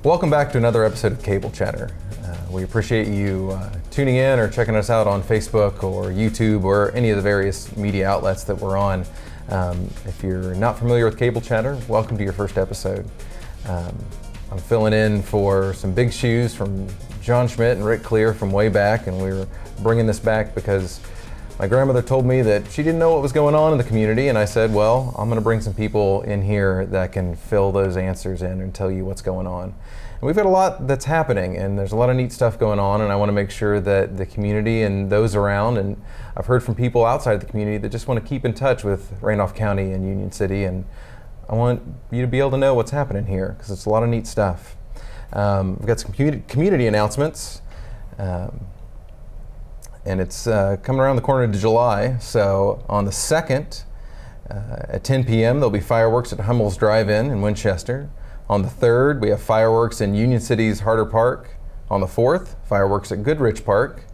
Welcome back to another episode of Cable Chatter. We appreciate you tuning in or checking us out on Facebook or YouTube or any of the various media outlets that we're on. If you're not familiar with Cable Chatter, welcome to your first episode. I'm filling in for some big shoes from John Schmidt and Rick Clear from way back, and we're bringing this back because my grandmother told me that she didn't know what was going on in the community, and I said, well, I'm going to bring some people in here that can fill those answers in and tell you what's going on. And we've got a lot that's happening, and there's a lot of neat stuff going on, and I want to make sure that the community and those around, and I've heard from people outside the community that just want to keep in touch with Randolph County and Union City, and I want you to be able to know what's happening here because it's a lot of neat stuff. We've got some community announcements. And it's coming around the corner to July. So on the 2nd at 10 p.m. there'll be fireworks at Hummel's Drive-In in Winchester. On the 3rd, we have fireworks in Union City's Harder Park. On the 4th, fireworks at Goodrich Park.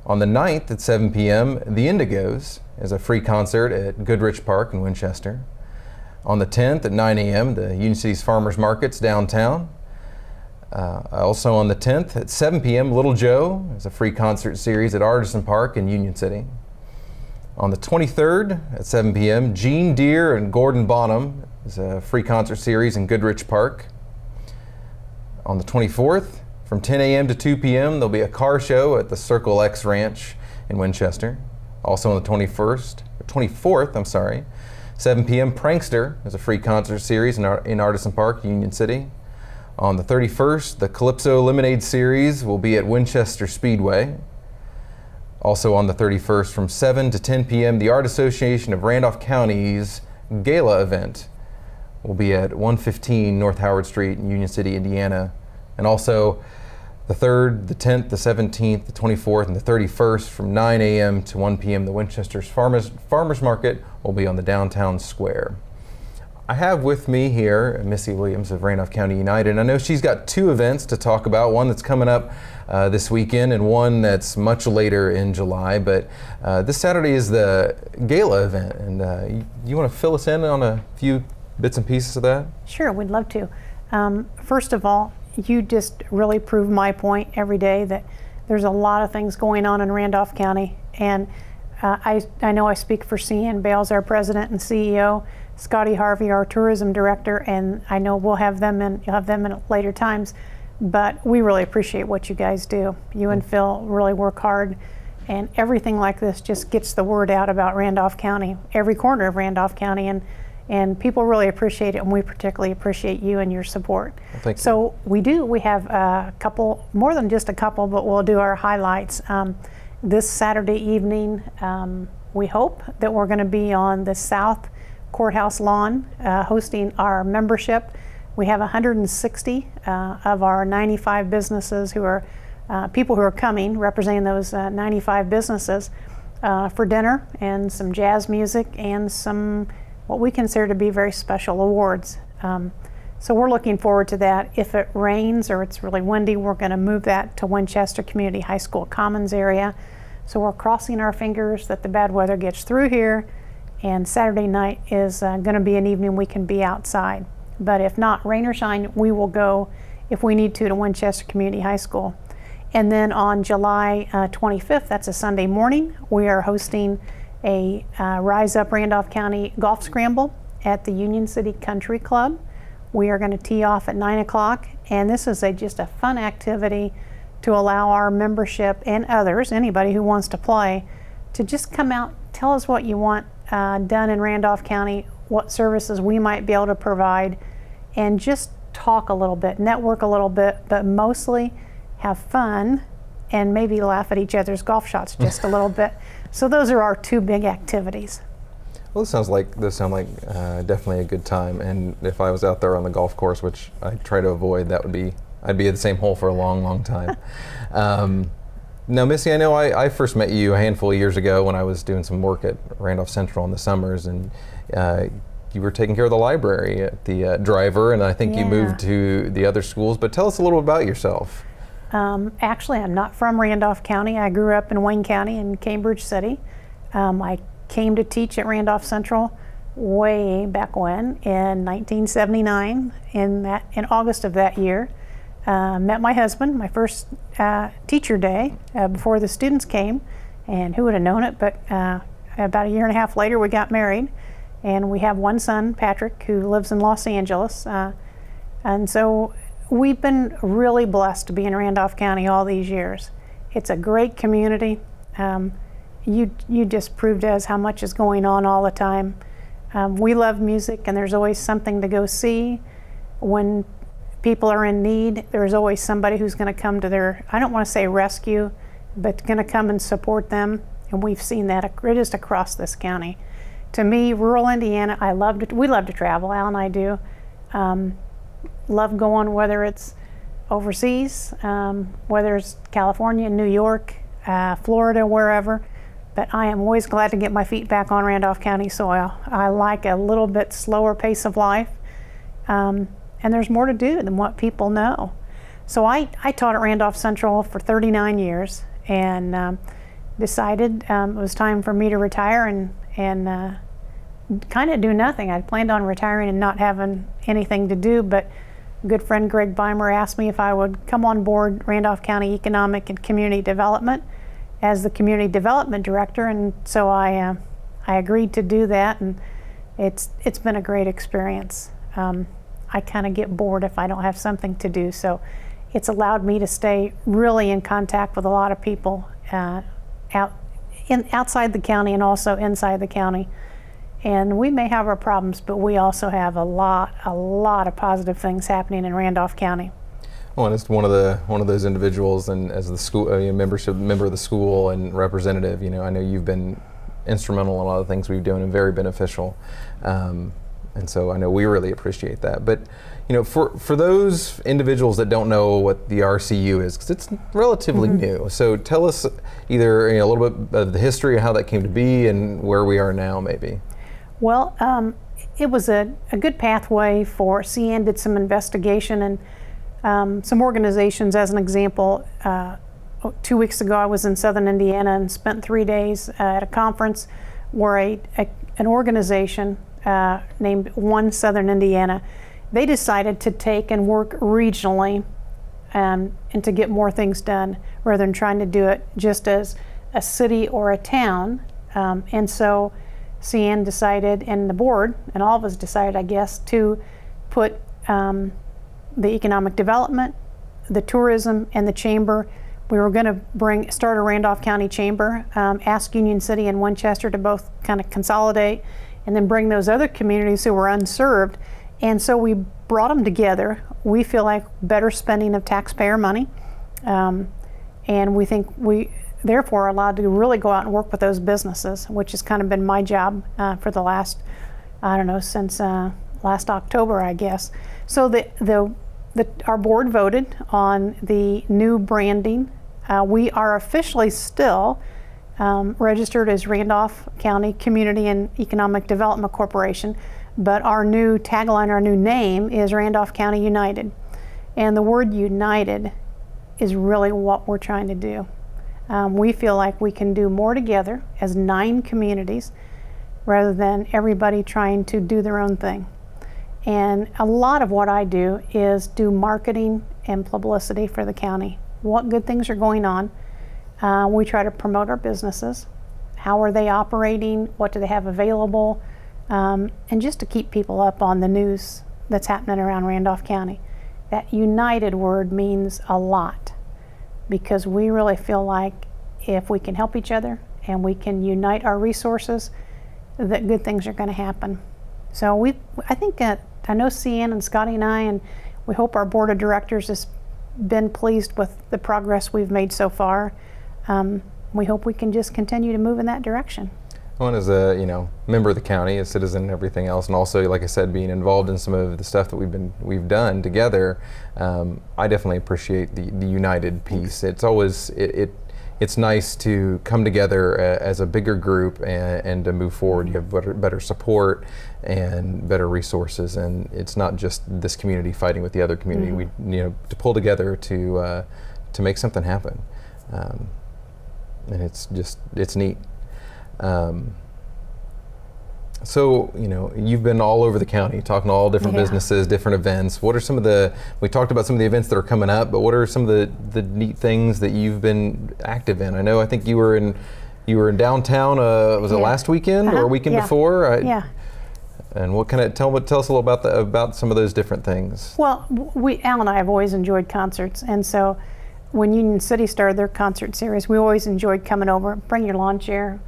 On the 9th at 7 p.m., the Indigos is a free concert at Goodrich Park in Winchester. On the 10th at 9 a.m., the Union City's Farmers Market's downtown. Also on the 10th at 7 p.m., Little Joe is a free concert series at Artisan Park in Union City. On the 23rd at 7 p.m., Gene Deere and Gordon Bonham is a free concert series in Goodrich Park. On the 24th, from 10 a.m. to 2 p.m., there'll be a car show at the Circle X Ranch in Winchester. Also on the 24th, 7 p.m., Prankster is a free concert series in Artisan Park, Union City. On the 31st, the Calypso Lemonade Series will be at Winchester Speedway. Also on the 31st, from 7 to 10 p.m., the Art Association of Randolph County's Gala event will be at 115 North Howard Street in Union City, Indiana. And also the 3rd, the 10th, the 17th, the 24th, and the 31st, from 9 a.m. to 1 p.m., the Winchester's Farmers Market will be on the downtown square. I have with me here Missy Williams of Randolph County United. I know she's got two events to talk about, one that's coming up this weekend and one that's much later in July. But this Saturday is the Gala event, and you want to fill us in on a few bits and pieces of that? Sure, we'd love to. First of all, you just really prove my point every day that there's a lot of things going on in Randolph County, and I know I speak for C.N. Bales, our president and CEO, Scotty Harvey, our tourism director, and I know you'll have them in later times, but we really appreciate what you guys do. You and Phil really work hard, and everything like this just gets the word out about Randolph County, every corner of Randolph County, and people really appreciate it, and we particularly appreciate you and your support. Well, thank you. So we have a couple, more than just a couple, but we'll do our highlights. This Saturday evening, we hope that we're going to be on the South Courthouse lawn hosting our membership. We have 160 of our 95 businesses who are people who are coming, representing those 95 businesses for dinner and some jazz music and some what we consider to be very special awards. So we're looking forward to that. If it rains or it's really windy, we're going to move that to Winchester Community High School Commons area. So we're crossing our fingers that the bad weather gets through here, and Saturday night is going to be an evening we can be outside. But if not, rain or shine, we will go, if we need to Winchester Community High School. And then on July 25th, that's a Sunday morning, we are hosting a Rise Up Randolph County Golf Scramble at the Union City Country Club. We are going to tee off at 9 o'clock, and this is just a fun activity to allow our membership and others, anybody who wants to play, to just come out, tell us what you want done in Randolph County, what services we might be able to provide, and just talk a little bit, network a little bit, but mostly have fun and maybe laugh at each other's golf shots just a little bit. So those are our two big activities. Well, those sound like definitely a good time. And if I was out there on the golf course, which I try to avoid, I'd be at the same hole for a long, long time. Now, Missy, I know I first met you a handful of years ago when I was doing some work at Randolph Central in the summers, and you were taking care of the library at the Driver, and I think you moved to the other schools. But tell us a little about yourself. Actually, I'm not from Randolph County. I grew up in Wayne County in Cambridge City. I came to teach at Randolph Central way back when in 1979 in August of that year. met my husband, my first teacher day before the students came, and who would have known it, but about a year and a half later we got married, and we have one son, Patrick, who lives in Los Angeles, and so we've been really blessed to be in Randolph County all these years. It's a great community. You just proved to us how much is going on all the time. We love music, and there's always something to go see. When people are in need, there's always somebody who's going to come to their, I don't want to say rescue, but going to come and support them. And we've seen that just across this county. To me, rural Indiana, we love to travel, Al and I do. Love going, whether it's overseas, whether it's California, New York, Florida, wherever. But I am always glad to get my feet back on Randolph County soil. I like a little bit slower pace of life. And there's more to do than what people know. So I taught at Randolph Central for 39 years and decided it was time for me to retire and kind of do nothing. I planned on retiring and not having anything to do, but good friend Greg Beimer asked me if I would come on board Randolph County Economic and Community Development as the Community Development Director, and so I agreed to do that, and it's been a great experience. I kind of get bored if I don't have something to do, so it's allowed me to stay really in contact with a lot of people outside the county and also inside the county. And we may have our problems, but we also have a lot of positive things happening in Randolph County. Well, and it's one of those individuals, and as the school member of the school and representative, I know you've been instrumental in a lot of things we've done and very beneficial. And so I know we really appreciate that. But for those individuals that don't know what the RCU is, because it's relatively new, so tell us either a little bit of the history of how that came to be and where we are now, maybe. Well, it was a good pathway for CN did some investigation and some organizations. As an example, 2 weeks ago I was in Southern Indiana and spent 3 days at a conference where an organization named One Southern Indiana, they decided to take and work regionally and to get more things done rather than trying to do it just as a city or a town. And so CN decided, and the board, and all of us decided, I guess, to put the economic development, the tourism, and the chamber. We were going to start a Randolph County chamber, ask Union City and Winchester to both kind of consolidate, and then bring those other communities who were unserved. And so we brought them together. We feel like better spending of taxpayer money, and we think we therefore are allowed to really go out and work with those businesses, which has kind of been my job for the last, since last October, I guess. So our board voted on the new branding. We are officially still registered as Randolph County Community and Economic Development Corporation, but our new tagline, our new name is Randolph County United. And the word united is really what we're trying to do. We feel like we can do more together as 9 communities rather than everybody trying to do their own thing. And a lot of what I do is do marketing and publicity for the county. What good things are going on. We try to promote our businesses. How are they operating? What do they have available? And just to keep people up on the news that's happening around Randolph County. That united word means a lot, because we really feel like if we can help each other and we can unite our resources, that good things are going to happen. So I think I know CN and Scotty and I, and we hope our board of directors has been pleased with the progress we've made so far. We hope we can just continue to move in that direction. Well, as a member of the county, a citizen, and everything else, and also, like I said, being involved in some of the stuff that we've done together, I definitely appreciate the united piece. It's always it's nice to come together as a bigger group and to move forward. You have better support and better resources, and it's not just this community fighting with the other community. We to pull together to make something happen, and it's neat. So, you've been all over the county talking to all different businesses, different events. What are some of we talked about some of the events that are coming up, but what are some of the neat things that you've been active in? I think you were in downtown, was it last weekend or weekend before? And what kind of, tell us a little about some of those different things. Well, Al and I have always enjoyed concerts, and so when Union City started their concert series, we always enjoyed coming over, bring your lawn chair,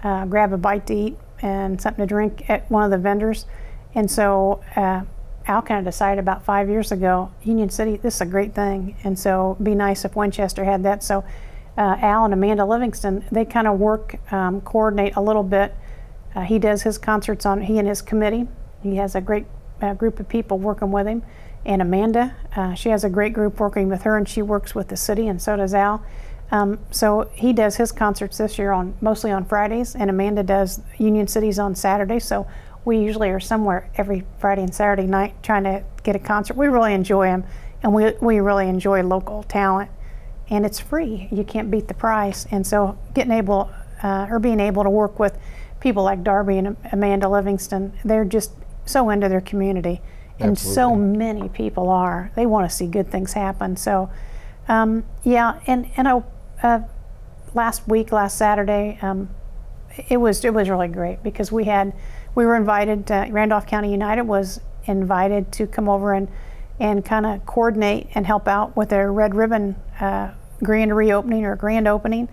grab a bite to eat and something to drink at one of the vendors. And so Al kind of decided about 5 years ago, Union City, this is a great thing, and so it'd be nice if Winchester had that. So Al and Amanda Livingston, they kind of coordinate a little bit. He does his concerts he and his committee. He has a great group of people working with him. And Amanda, she has a great group working with her, and she works with the city, and so does Al. So he does his concerts this year mostly on Fridays, and Amanda does Union City's on Saturdays. So we usually are somewhere every Friday and Saturday night trying to get a concert. We really enjoy them, and we really enjoy local talent. And it's free. You can't beat the price. And so being able to work with people like Darby and Amanda Livingston, they're just so into their community. And Absolutely. So many people are. They want to see good things happen. So, last Saturday, it was really great because we were invited. Randolph County United was invited to come over and kind of coordinate and help out with their Red Ribbon grand reopening or grand opening.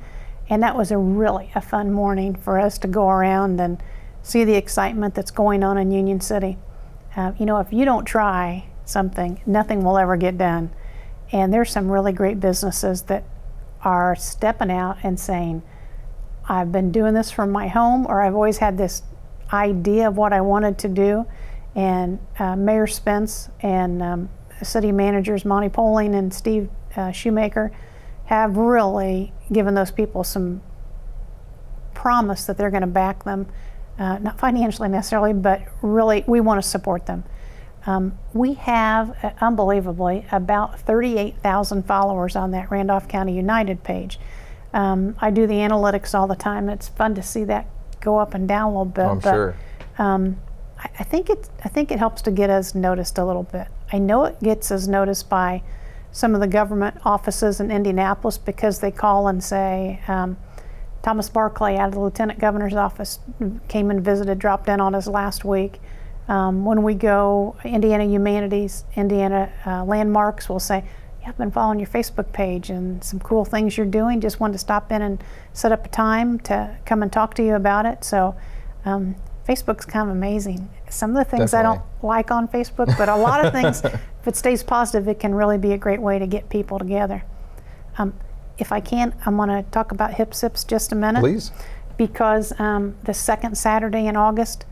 And that was a fun morning for us to go around and see the excitement that's going on in Union City. If you don't try something, nothing will ever get done. And there's some really great businesses that are stepping out and saying, I've been doing this from my home, or I've always had this idea of what I wanted to do. And Mayor Spence and city managers Monty Poling and Steve Shoemaker have really given those people some promise that they're going to back them, not financially necessarily, but really we want to support them. We have, unbelievably, about 38,000 followers on that Randolph County United page. I do the analytics all the time. It's fun to see that go up and down a little bit. I'm sure. I think it helps to get us noticed a little bit. I know it gets us noticed by some of the government offices in Indianapolis because they call and say, Thomas Barclay out of the Lieutenant Governor's office came and visited, dropped in on us last week. When we go, Indiana Humanities, Indiana Landmarks will say, yeah, I've been following your Facebook page and some cool things you're doing. Just wanted to stop in and set up a time to come and talk to you about it. So Facebook's kind of amazing. Some of the things Definitely. I don't like on Facebook, but a lot of things, if it stays positive, it can really be a great way to get people together. If I can, I'm going to talk about Hip Sips just a minute. Please. Because the second Saturday in August,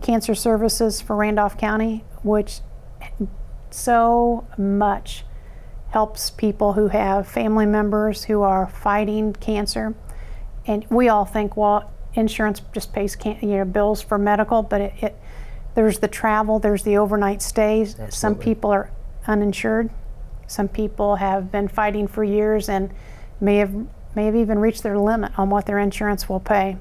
Cancer Services for Randolph County, which so much helps people who have family members who are fighting cancer. And we all think, well, insurance just pays bills for medical, but there's the travel, there's the overnight stays. Absolutely. Some people are uninsured. Some people have been fighting for years and may have even reached their limit on what their insurance will pay.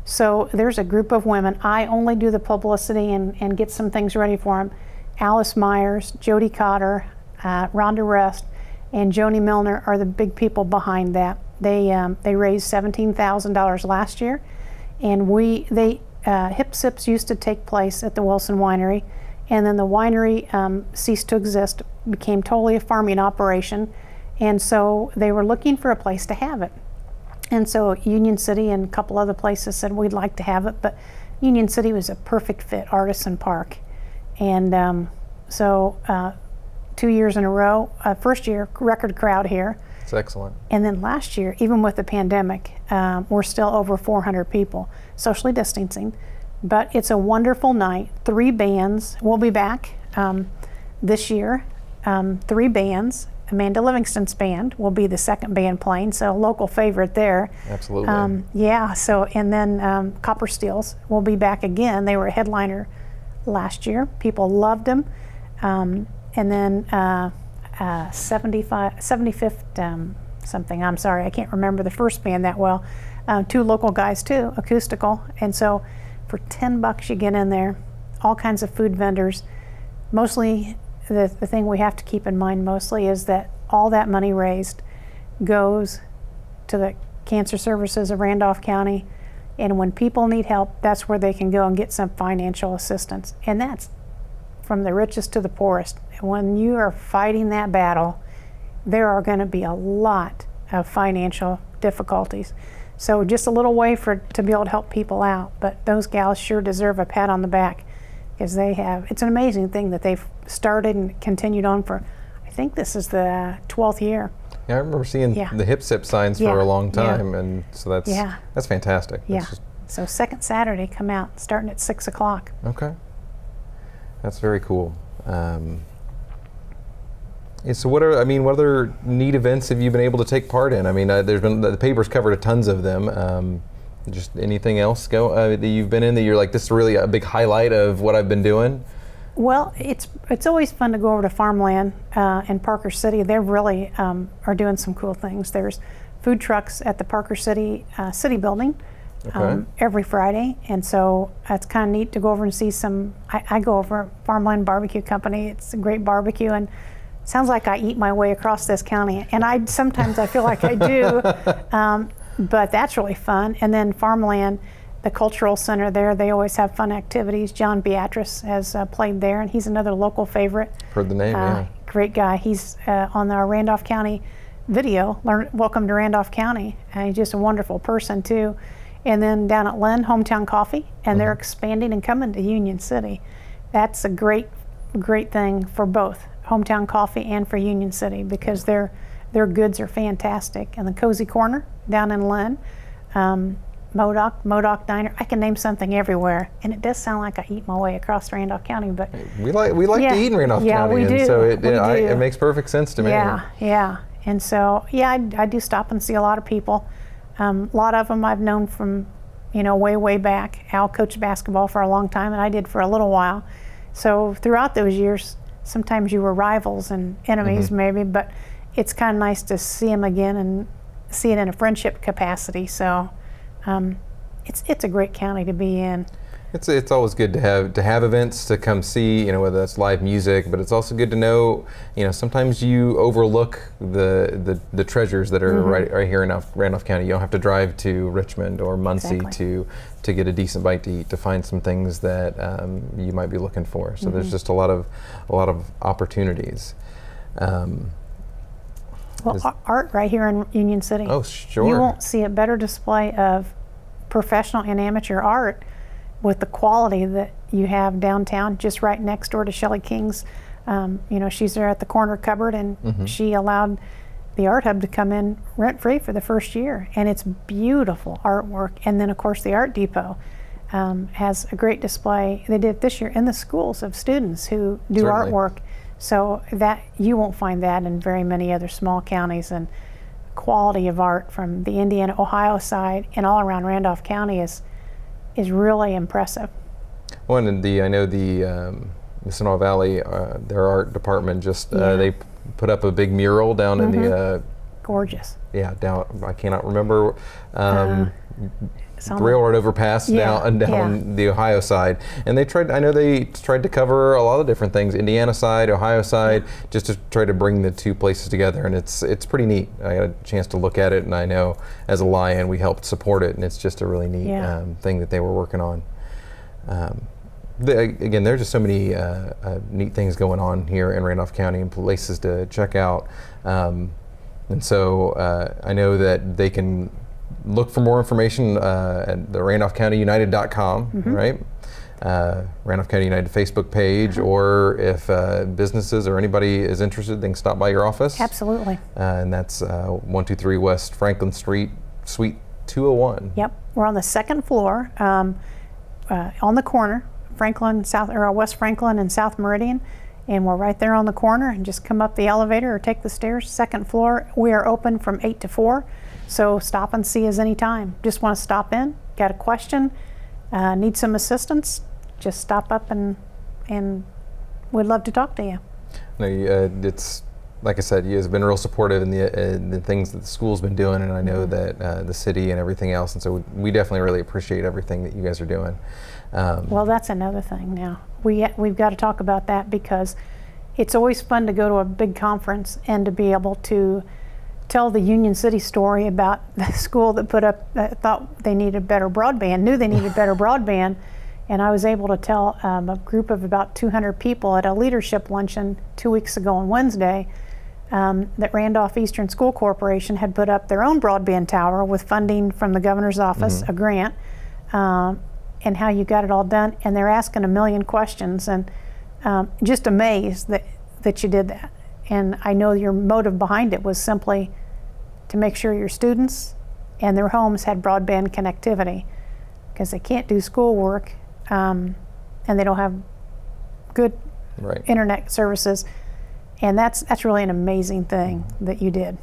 So there's a group of women. I only do the publicity and get some things ready for them. Alice Myers, Jody Cotter, Rhonda Rest, and Joni Milner are the big people behind that. They raised $17,000 last year, and Hip Sips used to take place at the Wilson Winery, and then the winery ceased to exist, became totally a farming operation, and so they were looking for a place to have it. And so Union City and a couple other places said we'd like to have it, but Union City was a perfect fit, Artisan Park. And so 2 years in a row, first year, record crowd here. It's excellent. And then last year, even with the pandemic, we're still over 400 people, socially distancing. But it's a wonderful night. 3 bands. We'll be back this year. 3 bands. Amanda Livingston's band will be the second band playing, so local favorite there. Absolutely. Yeah, so, and then Copper Steels will be back again. They were a headliner last year. People loved them. And then 75th something, I'm sorry, I can't remember the first band that well. 2 local guys too, acoustical. And so For $10 you get in there, all kinds of food vendors. Mostly, the thing we have to keep in mind mostly is that all that money raised goes to the cancer services of Randolph County, and when people need help, that's where they can go and get some financial assistance. And that's from the richest to the poorest. When you are fighting that battle, there are going to be a lot of financial difficulties. So just a little way to be able to help people out. But those gals sure deserve a pat on the back, because it's an amazing thing that they've started and continued on for, I think this is the 12th year. Yeah, I remember seeing the hip sip signs for a long time, and so that's fantastic. Yeah. So second Saturday, come out, starting at 6 o'clock. Okay. That's very cool. So what other neat events have you been able to take part in? I mean, there's been, the paper's covered tons of them. Just anything else that you've been in that you're like, this is really a big highlight of what I've been doing? Well, it's always fun to go over to Farmland in Parker City. They really are doing some cool things. There's food trucks at the Parker City City Building every Friday, and so it's kind of neat to go over and see some. I go over Farmland Barbecue Company. It's a great barbecue, and it sounds like I eat my way across this county, and sometimes I feel like I do, but that's really fun. And then Farmland, the cultural center there, they always have fun activities. John Beatrice has played there, and he's another local favorite. Heard the name, yeah. Great guy. He's on our Randolph County video, Welcome to Randolph County. He's just a wonderful person too. And then down at Lynn, Hometown Coffee, and they're expanding and coming to Union City. That's a great thing for both Hometown Coffee and for Union City, because their goods are fantastic. And the Cozy Corner down in Lynn, Modoc Diner. I can name something everywhere, and it does sound like I eat my way across Randolph County, but we like to eat in Randolph County, we do. And so it makes perfect sense to me. Yeah. And so I do stop and see a lot of people. A lot of them I've known from, way back. Al coached basketball for a long time, and I did for a little while. So throughout those years, sometimes you were rivals and enemies maybe, but it's kind of nice to see them again and see it in a friendship capacity. So it's a great county to be in. It's always good to have events to come see, whether that's live music, but it's also good to know, sometimes you overlook the treasures that are right here in Randolph County. You don't have to drive to Richmond or Muncie to get a decent bite to eat, to find some things that you might be looking for. So there's just a lot of opportunities. Art right here in Union City. Oh, sure. You won't see a better display of professional and amateur art with the quality that you have downtown, just right next door to Shelley King's. She's there at the corner cupboard, and she allowed the Art Hub to come in rent-free for the first year, and it's beautiful artwork. And then, of course, the Art Depot has a great display. They did it this year in the schools of students who do artwork. So that you won't find that in very many other small counties, and quality of art from the Indiana, Ohio side and all around Randolph County is really impressive. Well, and I know the Mississinaut Valley, their art department they put up a big mural down in the gorgeous. Yeah, down. I cannot remember. Railroad overpass down the Ohio side, and they tried to cover a lot of different things, Indiana side, Ohio side, just to try to bring the two places together, and it's pretty neat. I got a chance to look at it, and I know as a Lion we helped support it, and it's just a really neat thing that they were working on. Again, there's just so many neat things going on here in Randolph County and places to check out, and so I know that they can look for more information at the RandolphCountyUnited.com, right? Randolph County United Facebook page, or if businesses or anybody is interested, they can stop by your office. Absolutely. And that's 123 West Franklin Street, Suite 201. Yep, we're on the second floor, on the corner, West Franklin and South Meridian, and we're right there on the corner. And just come up the elevator or take the stairs. Second floor. We are open from 8 to 4. So stop and see us anytime. Just want to stop in, got a question, need some assistance, just stop up and we'd love to talk to you. No, it's like I said, you guys have been real supportive in the things that the school's been doing, and I know that the city and everything else, and so we definitely really appreciate everything that you guys are doing. Well, that's another thing now. We've got to talk about that, because it's always fun to go to a big conference and to be able to tell the Union City story about the school that thought they needed better broadband, knew they needed better broadband. And I was able to tell a group of about 200 people at a leadership luncheon 2 weeks ago on Wednesday that Randolph Eastern School Corporation had put up their own broadband tower with funding from the governor's office, a grant, and how you got it all done. And they're asking a million questions, and just amazed that you did that. And I know your motive behind it was simply to make sure your students and their homes had broadband connectivity, because they can't do schoolwork and they don't have good internet services. And that's really an amazing thing that you did.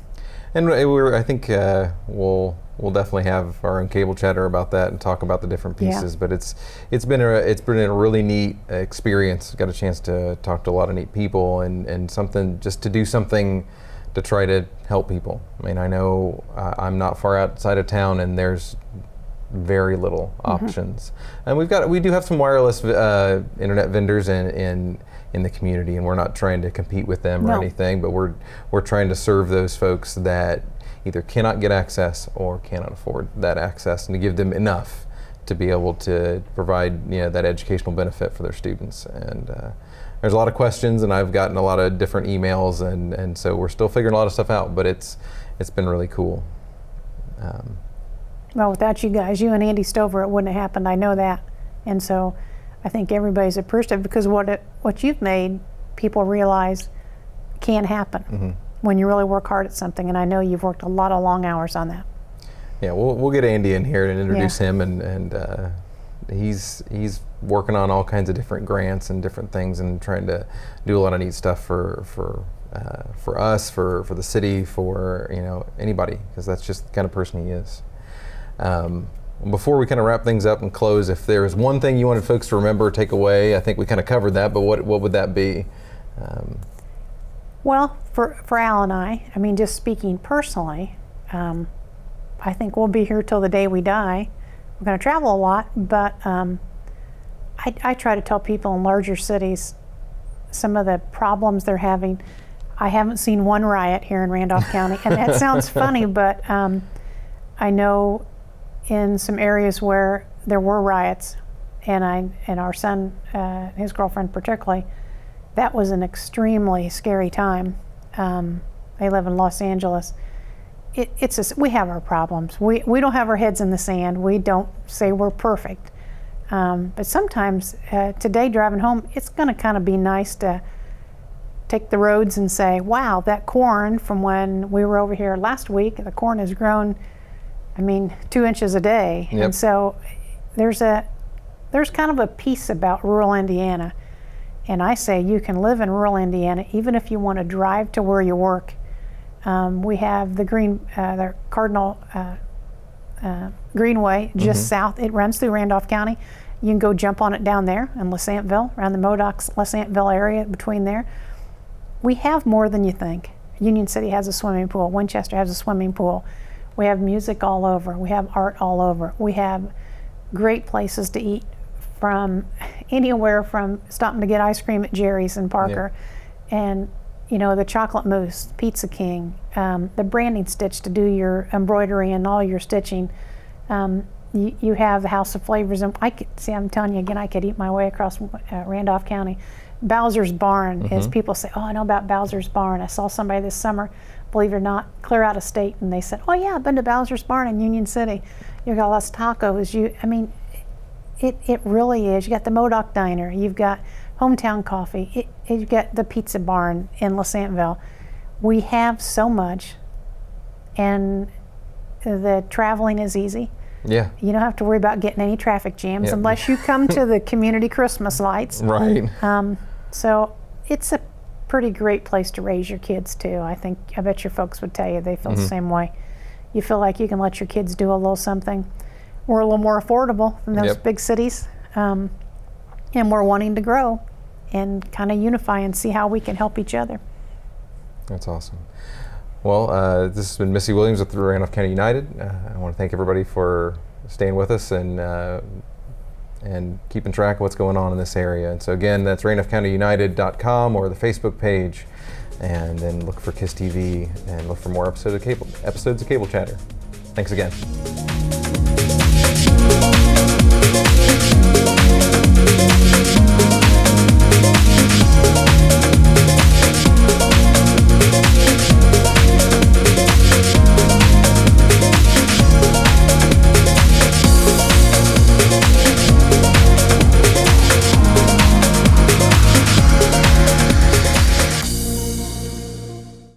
And I think we'll definitely have our own cable chatter about that and talk about the different pieces. But it's been a really neat experience. Got a chance to talk to a lot of neat people, and something just to do something to try to help people. I mean, I know I'm not far outside of town, and there's very little options. And we do have some wireless internet vendors in the community, and we're not trying to compete with them or anything, but we're trying to serve those folks that either cannot get access or cannot afford that access, and to give them enough to be able to provide that educational benefit for their students. And there's a lot of questions, and I've gotten a lot of different emails, and so we're still figuring a lot of stuff out, but it's been really cool. Well, without you guys, you and Andy Stover, it wouldn't have happened. I know that. And so I think everybody's appreciative, because what you've made people realize can happen when you really work hard at something. And I know you've worked a lot of long hours on that. Yeah, we'll get Andy in here and introduce him, and he's working on all kinds of different grants and different things, and trying to do a lot of neat stuff for us, for the city, for anybody, because that's just the kind of person he is. Before we kind of wrap things up and close, if there was one thing you wanted folks to remember or take away, I think we kind of covered that, but what would that be? Well, for Al and I mean, just speaking personally, I think we'll be here till the day we die. We're going to travel a lot, but I try to tell people in larger cities some of the problems they're having. I haven't seen one riot here in Randolph County, and that sounds funny, but I know in some areas where there were riots, and our son, his girlfriend particularly, that was an extremely scary time. They live in Los Angeles. We have our problems. We don't have our heads in the sand. We don't say we're perfect. But sometimes today driving home, it's going to kind of be nice to take the roads and say, wow, that corn from when we were over here last week, the corn has grown, 2 inches a day. Yep. And so there's kind of a piece about rural Indiana. And I say you can live in rural Indiana even if you want to drive to where you work. We have the Cardinal Greenway just south. It runs through Randolph County. You can go jump on it down there in Lesantville, around the Modocs, Lesantville area between there. We have more than you think. Union City has a swimming pool. Winchester has a swimming pool. We have music all over. We have art all over. We have great places to eat, from anywhere from stopping to get ice cream at Jerry's in Parker, and the chocolate mousse, Pizza King, the branding stitch to do your embroidery and all your stitching. You have the House of Flavors, and I'm telling you again, I could eat my way across Randolph County. Bowser's Barn, as people say, oh, I know about Bowser's Barn. I saw somebody this summer, believe it or not, clear out of state, and they said, oh yeah, I've been to Bowser's Barn in Union City. You got lots of tacos. It really is. You got the Modoc Diner. You've got Hometown Coffee. You've got the Pizza Barn in Lesantville. We have so much, and the traveling is easy. Yeah. You don't have to worry about getting any traffic jams unless you come to the community Christmas lights. Right. So it's a pretty great place to raise your kids too. I bet your folks would tell you they feel the same way. You feel like you can let your kids do a little something. We're a little more affordable than those big cities, and we're wanting to grow and kind of unify and see how we can help each other. That's awesome. Well, this has been Missy Williams with the Randolph County United. I want to thank everybody for staying with us and keeping track of what's going on in this area. And so again, that's randolphcountyunited.com or the Facebook page, and then look for KISS TV and look for more episodes of Cable Chatter. Thanks again.